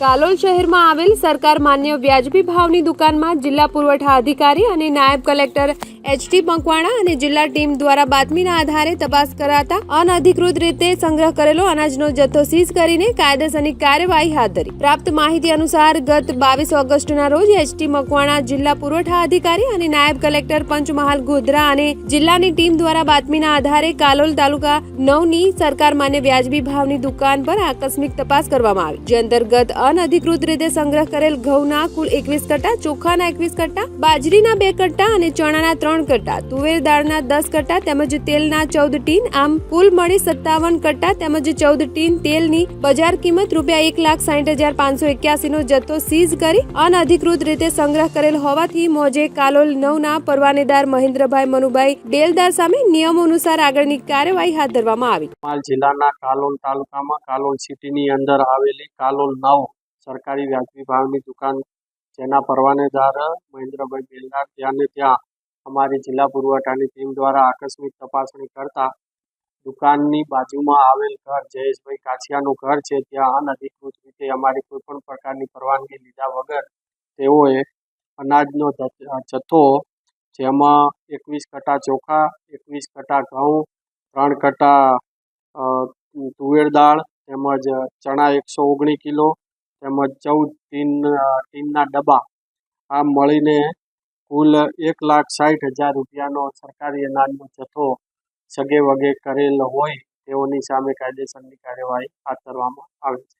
કાલોલ શહેરમાં આવેલ સરકાર માન્ય વ્યાજબી ભાવની દુકાનમાં જિલ્લા પુરવઠા અધિકારી અને નાયબ કલેક્ટર એચ.ટી. મકવાણા અને જિલ્લા ટીમ દ્વારા બાતમીના આધારે તપાસ કરાતા અનધિકૃત રીતે સંગ્રહ કરેલો અનાજનો જથ્થો સીઝ કરીને કાયદેસરની કાર્યવાહી હાથ ધરી। પ્રાપ્ત માહિતી અનુસાર ગત 22 ઓગસ્ટના રોજ એચ.ટી. મકવાણા જિલ્લા પુરવઠા અધિકારી અને નાયબ કલેક્ટર પંચમહાલ ગોધરા અને જિલ્લાની ટીમ દ્વારા બાતમીના આધારે કાલોલ તાલુકા 9ની સરકાર માન્ય વ્યાજબી ભાવની દુકાન પર આકસ્મિક તપાસ કરવામાં આવી, જે અંતર્ગત અનધિકૃત રીતે સંગ્રહ કરેલ ઘઉંના કુલ 21 કટ્ટા, ચોખાના 21 કટ્ટા, બાજરીના 2 કટ્ટા અને ચણાના 3 કટ્ટા, તુવેર દાળના 10 કટ્ટા તેમજ તેલના 14 ટીન, આમ કુલ મળી 57 કટ્ટા તેમજ 14 ટીન તેલની બજાર કિંમત ₹1,60,581 નો જથ્થો સીઝ કરી અનધિકૃત રીતે સંગ્રહ કરેલ હોવાથી મોજે કાલોલ 9ના પરવાનેદાર મહેન્દ્રભાઈ મનુભાઈ ડેલદાર સામે નિયમો અનુસાર આગળની કાર્યવાહી હાથ ધરવામાં આવી। જિલ્લાના કાલોલ તાલુકામાં કાલોલ સિટીની અંદર આવેલી કાલોલ 9 સરકારી વ્યાજબી ભાવની દુકાન, જેના પરવાનેદાર મહેન્દ્રભાઈ ડેલદાર, ત્યાં અમારી જિલ્લા પુરવઠાની ટીમ દ્વારા આકસ્મિક તપાસણી કરતા દુકાનની બાજુમાં આવેલ ઘર, જયેશભાઈ કાછિયાનું ઘર છે, ત્યાં અનધિકૃત રીતે અમારી કોઈ પણ પ્રકારની પરવાનગી લીધા વગર તેઓએ અનાજનો જથ્થો, જેમાં 21 કટ્ટા ચોખા, 21 કટ્ટા ઘઉં, 3 કટ્ટા તુવેર દાળ તેમજ ચણા 119 કિલો તેમજ 14 ટીનના ડબ્બા, આ મળીને કુલ ₹1,60,000નો સરકારી અનાજનો જથ્થો સગે વગે કરેલ હોય તેઓની સામે કાયદેસરની કાર્યવાહી હાથ ધરવામાં આવે છે।